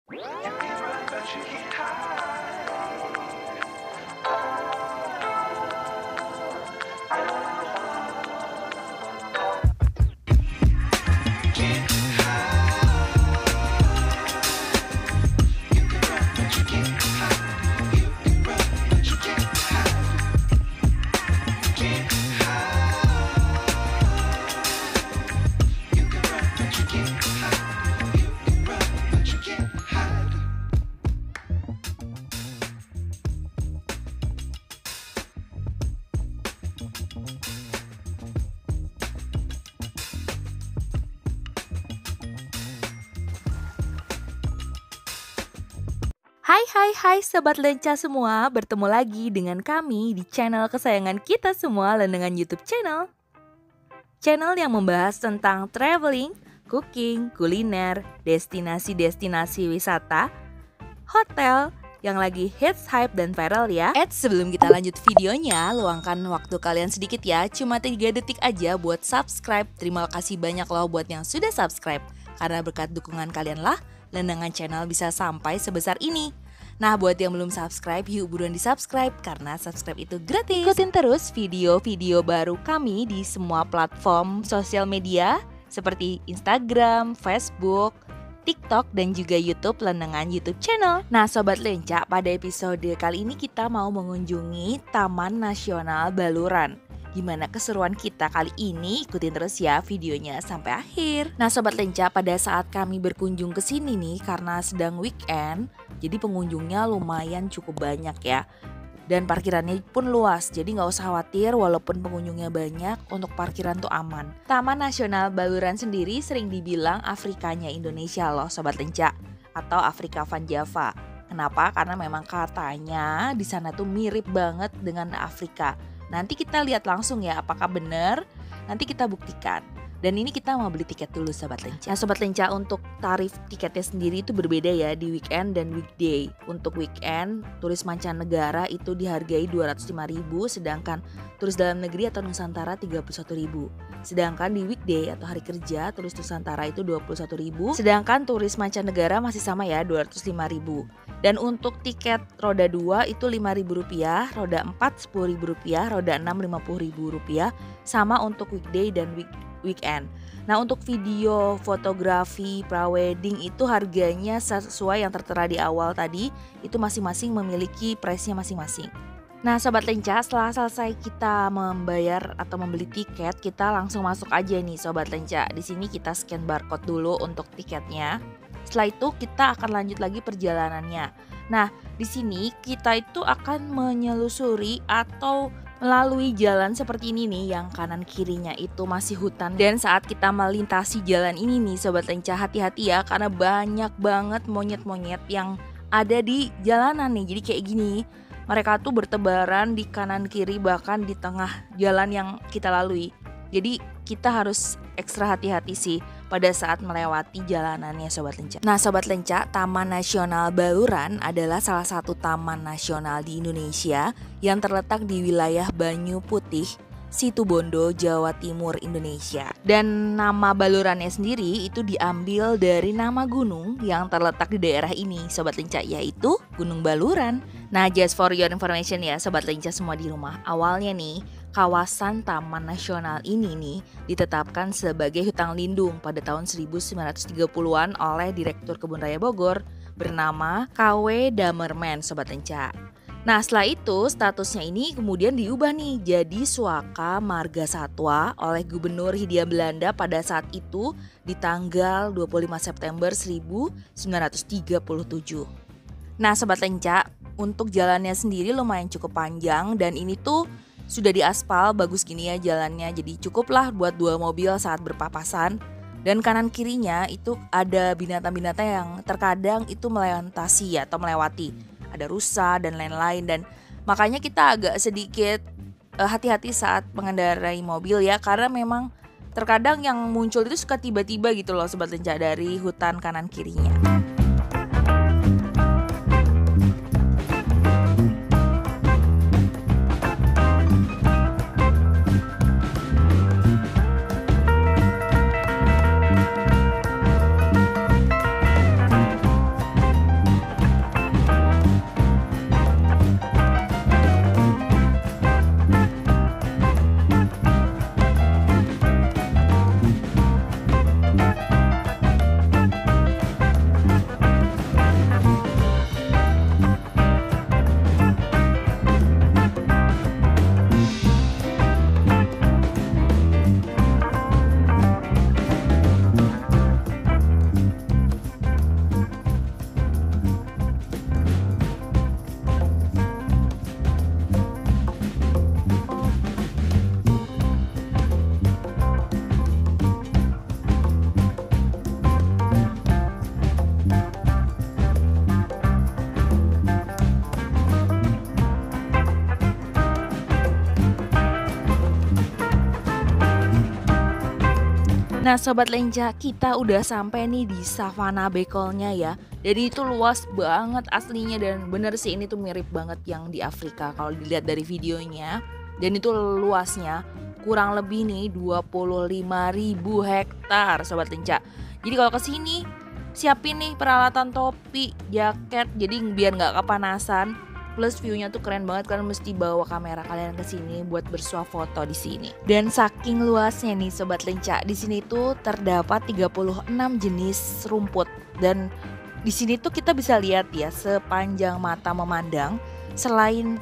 You can run, but you can't hide. Can't hide. You can run, but you can't hide. You can run, but you can't hide. Can't hide. You can run, but you can't hide. You can run, but you can't hide. Hai Sobat Lenca semua, bertemu lagi dengan kami di channel kesayangan kita semua, Lendengan YouTube Channel. Channel yang membahas tentang traveling, cooking, kuliner, destinasi-destinasi wisata, hotel yang lagi hits, hype, dan viral ya. Sebelum kita lanjut videonya, luangkan waktu kalian sedikit ya, cuma 3 detik aja buat subscribe. Terima kasih banyak loh buat yang sudah subscribe, karena berkat dukungan kalian lah, Lendengan Channel bisa sampai sebesar ini. Nah, buat yang belum subscribe, yuk buruan di subscribe karena subscribe itu gratis. Ikutin terus video-video baru kami di semua platform sosial media seperti Instagram, Facebook, TikTok, dan juga YouTube Lendengan YouTube Channel. Nah, Sobat Lenca, pada episode kali ini kita mau mengunjungi Taman Nasional Baluran. Gimana keseruan kita kali ini? Ikutin terus ya videonya sampai akhir. Nah, Sobat Lenca, pada saat kami berkunjung ke sini nih karena sedang weekend, jadi pengunjungnya lumayan cukup banyak ya. Dan parkirannya pun luas, jadi nggak usah khawatir walaupun pengunjungnya banyak, untuk parkiran tuh aman. Taman Nasional Baluran sendiri sering dibilang Afrikanya Indonesia loh Sobat Lenca, atau Afrika Van Java. Kenapa? Karena memang katanya di sana tuh mirip banget dengan Afrika. Nanti kita lihat langsung ya apakah benar, nanti kita buktikan. Dan ini kita mau beli tiket dulu Sobat Lenca. Nah, Sobat Lenca, untuk tarif tiketnya sendiri itu berbeda ya di weekend dan weekday. Untuk weekend, turis mancanegara itu dihargai 205.000, sedangkan turis dalam negeri atau Nusantara 31.000. Sedangkan di weekday atau hari kerja, turis Nusantara itu 21.000, sedangkan turis mancanegara masih sama ya, 205.000. Dan untuk tiket roda 2 itu Rp5.000, roda 4 Rp10.000, roda 6 Rp50.000, sama untuk weekday dan weekend. Nah, untuk video fotografi prawedding itu harganya sesuai yang tertera di awal tadi, itu masing-masing memiliki price-nya masing-masing. Nah, Sobat Lenca, setelah selesai kita membayar atau membeli tiket, kita langsung masuk aja nih Sobat Lenca. Di sini kita scan barcode dulu untuk tiketnya. Setelah itu kita akan lanjut lagi perjalanannya. Nah, di sini kita itu akan menyelusuri atau melalui jalan seperti ini nih, yang kanan kirinya itu masih hutan. Dan saat kita melintasi jalan ini nih Sobat Lenca, hati-hati ya, karena banyak banget monyet-monyet yang ada di jalanan nih. Jadi kayak gini, mereka tuh bertebaran di kanan kiri, bahkan di tengah jalan yang kita lalui. Jadi kita harus ekstra hati-hati sih pada saat melewati jalanannya Sobat Lenca. Nah Sobat Lenca, Taman Nasional Baluran adalah salah satu taman nasional di Indonesia yang terletak di wilayah Banyu Putih, Situbondo, Jawa Timur, Indonesia. Dan nama Balurannya sendiri itu diambil dari nama gunung yang terletak di daerah ini Sobat Lenca, yaitu Gunung Baluran. Nah, just for your information ya Sobat Lenca semua di rumah, awalnya nih kawasan Taman Nasional ini nih ditetapkan sebagai hutan lindung pada tahun 1930-an oleh Direktur Kebun Raya Bogor bernama KW Damerman Sobat Lenca. Nah, setelah itu statusnya ini kemudian diubah nih jadi Suaka Marga Satwa oleh Gubernur Hindia Belanda pada saat itu di tanggal 25 September 1937. Nah, Sobat Lenca, untuk jalannya sendiri lumayan cukup panjang dan ini tuh sudah diaspal bagus gini ya jalannya, jadi cukuplah buat 2 mobil saat berpapasan. Dan kanan kirinya itu ada binatang-binatang yang terkadang itu melintasi atau melewati, ada rusa dan lain-lain. Dan makanya kita agak sedikit hati-hati saat mengendarai mobil ya, karena memang terkadang yang muncul itu suka tiba-tiba gitu loh Sobat Lenca dari hutan kanan kirinya. Nah Sobat Lenca, kita udah sampai nih di Savana Bekolnya ya. Jadi itu luas banget aslinya, dan bener sih ini tuh mirip banget yang di Afrika kalau dilihat dari videonya. Dan itu luasnya kurang lebih nih 25.000 hektar Sobat Lenca. Jadi kalau kesini siapin nih peralatan topi, jaket, jadi biar nggak kepanasan. Plus view-nya tuh keren banget, kalian mesti bawa kamera kalian ke sini buat bersuah foto di sini. Dan saking luasnya nih Sobat Lenca, di sini tuh terdapat 36 jenis rumput, dan di sini tuh kita bisa lihat ya sepanjang mata memandang. Selain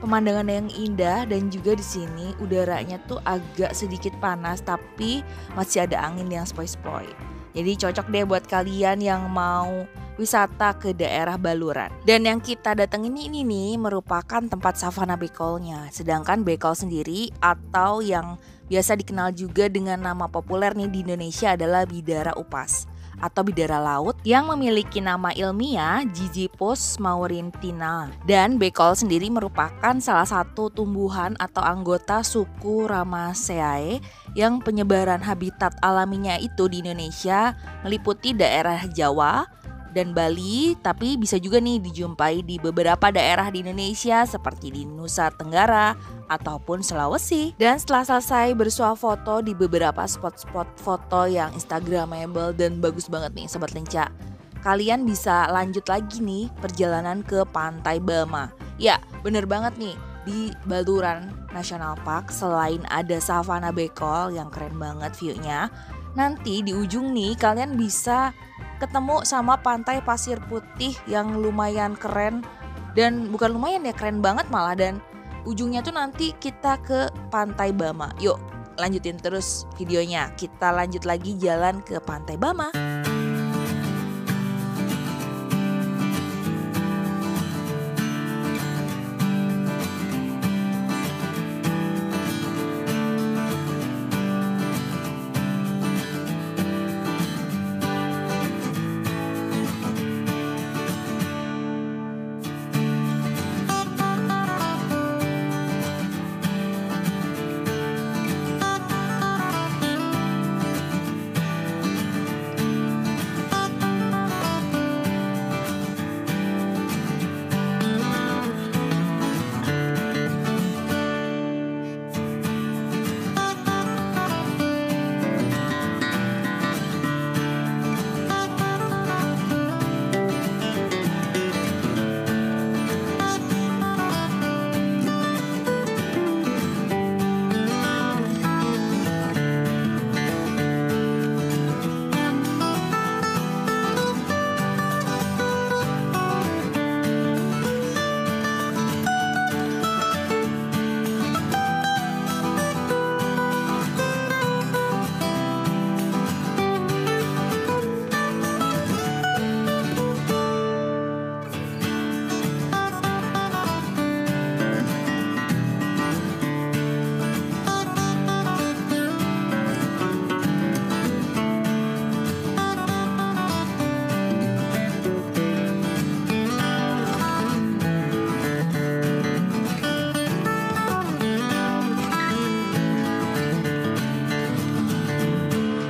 pemandangan yang indah, dan juga di sini udaranya tuh agak sedikit panas tapi masih ada angin yang sepoi-sepoi. Jadi cocok deh buat kalian yang mau wisata ke daerah Baluran. Dan yang kita datengin ini nih merupakan tempat Savana Bekolnya. Sedangkan Bekol sendiri atau yang biasa dikenal juga dengan nama populer nih di Indonesia adalah Bidara upas atau bidara laut yang memiliki nama ilmiah Gigipus maurintina. Dan Bekol sendiri merupakan salah satu tumbuhan atau anggota suku Ramaceae yang penyebaran habitat alaminya itu di Indonesia meliputi daerah Jawa dan Bali, tapi bisa juga nih dijumpai di beberapa daerah di Indonesia seperti di Nusa Tenggara ataupun Sulawesi. Dan setelah selesai bersuah foto di beberapa spot-spot foto yang instagramable dan bagus banget nih Sobat Lenca, kalian bisa lanjut lagi nih perjalanan ke Pantai Bama. Ya bener banget nih, di Baluran National Park selain ada Savana Bekol yang keren banget view-nya, nanti di ujung nih kalian bisa ketemu sama pantai pasir putih yang lumayan keren. Dan bukan lumayan ya, keren banget malah. Dan ujungnya tuh nanti kita ke Pantai Bama. Yuk lanjutin terus videonya, kita lanjut lagi jalan ke Pantai Bama.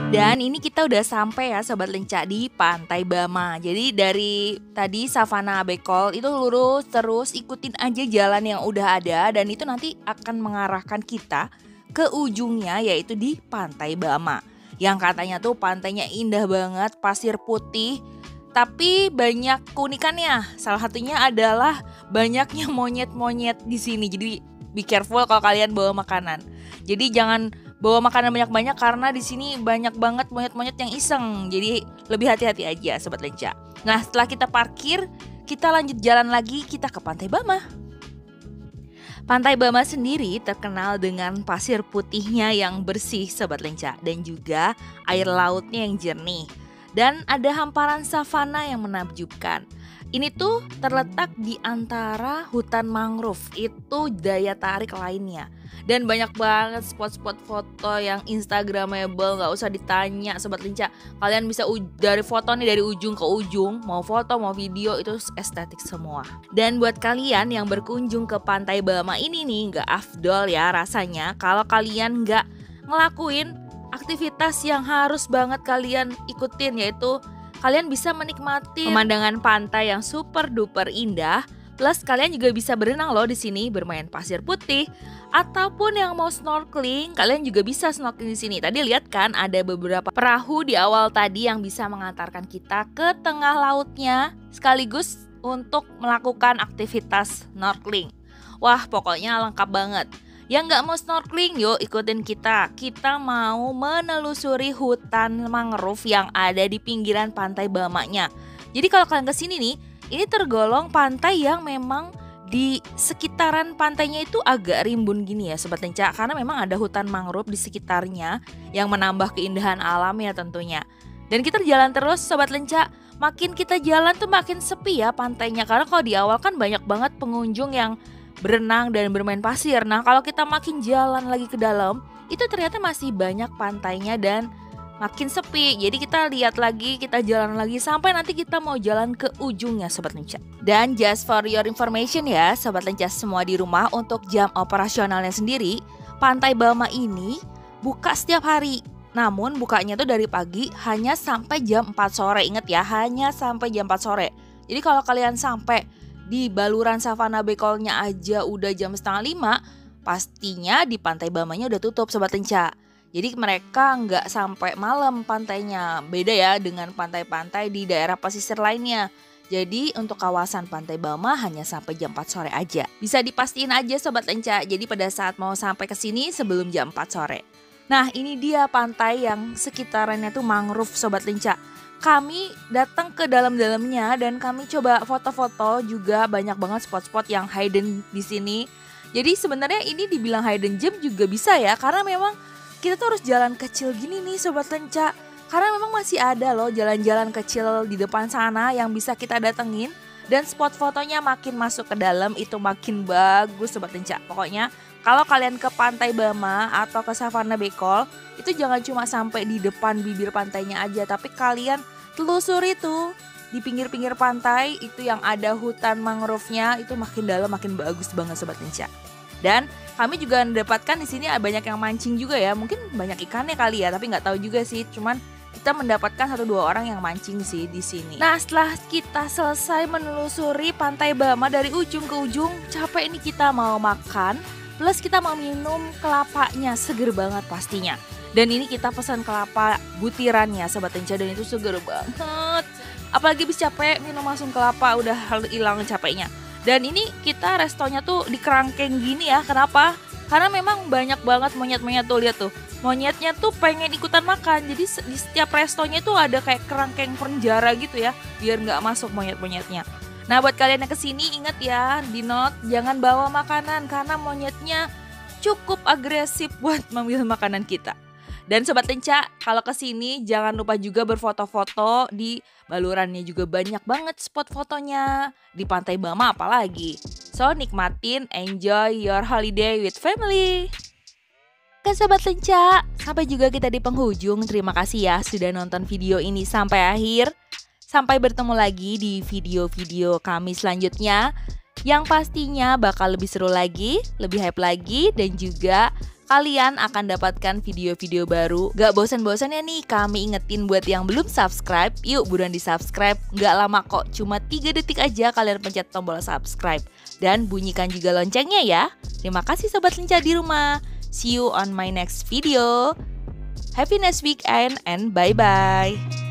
Dan ini kita udah sampai ya Sobat Lenca di Pantai Bama. Jadi dari tadi Savana Bekol itu lurus terus, ikutin aja jalan yang udah ada, dan itu nanti akan mengarahkan kita ke ujungnya yaitu di Pantai Bama. Yang katanya tuh pantainya indah banget, pasir putih, tapi banyak keunikannya. Salah satunya adalah banyaknya monyet-monyet di sini. Jadi be careful kalau kalian bawa makanan. Jadi jangan bawa makanan banyak-banyak karena di sini banyak banget monyet-monyet yang iseng. Jadi lebih hati-hati aja Sobat Lenca. Nah setelah kita parkir, kita lanjut jalan lagi, kita ke Pantai Bama. Pantai Bama sendiri terkenal dengan pasir putihnya yang bersih Sobat Lenca, dan juga air lautnya yang jernih. Dan ada hamparan savana yang menakjubkan. Ini tuh terletak di antara hutan mangrove, itu daya tarik lainnya. Dan banyak banget spot-spot foto yang instagramable, gak usah ditanya Sobat Lenca. Kalian bisa dari foto nih dari ujung ke ujung, mau foto mau video itu estetik semua. Dan buat kalian yang berkunjung ke Pantai Bama ini nih, gak afdol ya rasanya kalau kalian gak ngelakuin aktivitas yang harus banget kalian ikutin, yaitu kalian bisa menikmati pemandangan pantai yang super duper indah. Plus kalian juga bisa berenang loh di sini, bermain pasir putih, ataupun yang mau snorkeling, kalian juga bisa snorkeling di sini. Tadi lihat kan ada beberapa perahu di awal tadi yang bisa mengantarkan kita ke tengah lautnya, sekaligus untuk melakukan aktivitas snorkeling. Wah, pokoknya lengkap banget. Yang nggak mau snorkeling, yuk ikutin kita. Kita mau menelusuri hutan mangrove yang ada di pinggiran pantai Bamanya. Jadi kalau kalian kesini nih, ini tergolong pantai yang memang di sekitaran pantainya itu agak rimbun gini ya Sobat Lenca. Karena memang ada hutan mangrove di sekitarnya yang menambah keindahan alam ya tentunya. Dan kita jalan terus Sobat Lenca. Makin kita jalan tuh makin sepi ya pantainya. Karena kalau di awal kan banyak banget pengunjung yang berenang dan bermain pasir. Nah kalau kita makin jalan lagi ke dalam, itu ternyata masih banyak pantainya dan makin sepi. Jadi kita lihat lagi, kita jalan lagi sampai nanti kita mau jalan ke ujungnya Sobat Lenca. Dan just for your information ya Sobat Lenca semua di rumah, untuk jam operasionalnya sendiri, Pantai Bama ini buka setiap hari. Namun bukanya tuh dari pagi hanya sampai jam 4 sore. Ingat ya, hanya sampai jam 4 sore. Jadi kalau kalian sampai di baluran Savana Bekolnya aja udah jam 4:30, pastinya di Pantai Bamanya udah tutup Sobat Lenca. Jadi mereka nggak sampai malam pantainya. Beda ya dengan pantai-pantai di daerah pesisir lainnya. Jadi untuk kawasan Pantai Bama hanya sampai jam 4 sore aja. Bisa dipastiin aja Sobat Lenca. Jadi pada saat mau sampai ke sini sebelum jam 4 sore. Nah ini dia pantai yang sekitarannya tuh mangrove Sobat Lenca. Kami datang ke dalam-dalamnya dan kami coba foto-foto, juga banyak banget spot-spot yang hidden di sini. Jadi sebenarnya ini dibilang hidden gem juga bisa ya, karena memang kita tuh harus jalan kecil gini nih Sobat Lenca. Karena memang masih ada loh jalan-jalan kecil di depan sana yang bisa kita datengin. Dan spot fotonya makin masuk ke dalam itu makin bagus Sobat Lenca. Pokoknya kalau kalian ke Pantai Bama atau ke Savana Bekol, itu jangan cuma sampai di depan bibir pantainya aja. Tapi kalian telusuri tuh di pinggir-pinggir pantai itu yang ada hutan mangrove-nya, itu makin dalam makin bagus banget Sobat Lenca. Dan kami juga mendapatkan di sini banyak yang mancing juga ya. Mungkin banyak ikannya kali ya, tapi nggak tahu juga sih. Cuman kita mendapatkan 1-2 orang yang mancing sih di sini. Nah setelah kita selesai menelusuri Pantai Bama dari ujung ke ujung, capek nih kita mau makan. Plus kita mau minum kelapanya, seger banget pastinya. Dan ini kita pesan kelapa butirannya Sobat Lenca, dan itu seger banget. Apalagi habis capek minum langsung kelapa, udah hilang capeknya. Dan ini kita restonya tuh di kerangkeng gini ya. Kenapa? Karena memang banyak banget monyet-monyet tuh, lihat tuh. Monyetnya tuh pengen ikutan makan. Jadi di setiap restonya tuh ada kayak kerangkeng penjara gitu ya, biar nggak masuk monyet-monyetnya. Nah buat kalian yang kesini ingat ya, di note jangan bawa makanan karena monyetnya cukup agresif buat mengambil makanan kita. Dan Sobat Lenca, kalau kesini jangan lupa juga berfoto-foto. Di balurannya juga banyak banget spot fotonya. Di Pantai Bama apalagi. So nikmatin, enjoy your holiday with family. Oke Sobat Lenca, sampai juga kita di penghujung. Terima kasih ya sudah nonton video ini sampai akhir. Sampai bertemu lagi di video-video kami selanjutnya, yang pastinya bakal lebih seru lagi, lebih hype lagi, dan juga kalian akan dapatkan video-video baru. Gak bosan-bosannya nih kami ingetin buat yang belum subscribe, yuk buruan di subscribe. Gak lama kok, cuma 3 detik aja kalian pencet tombol subscribe. Dan bunyikan juga loncengnya ya. Terima kasih Sobat Lenca di rumah. See you on my next video. Happy next weekend and bye-bye.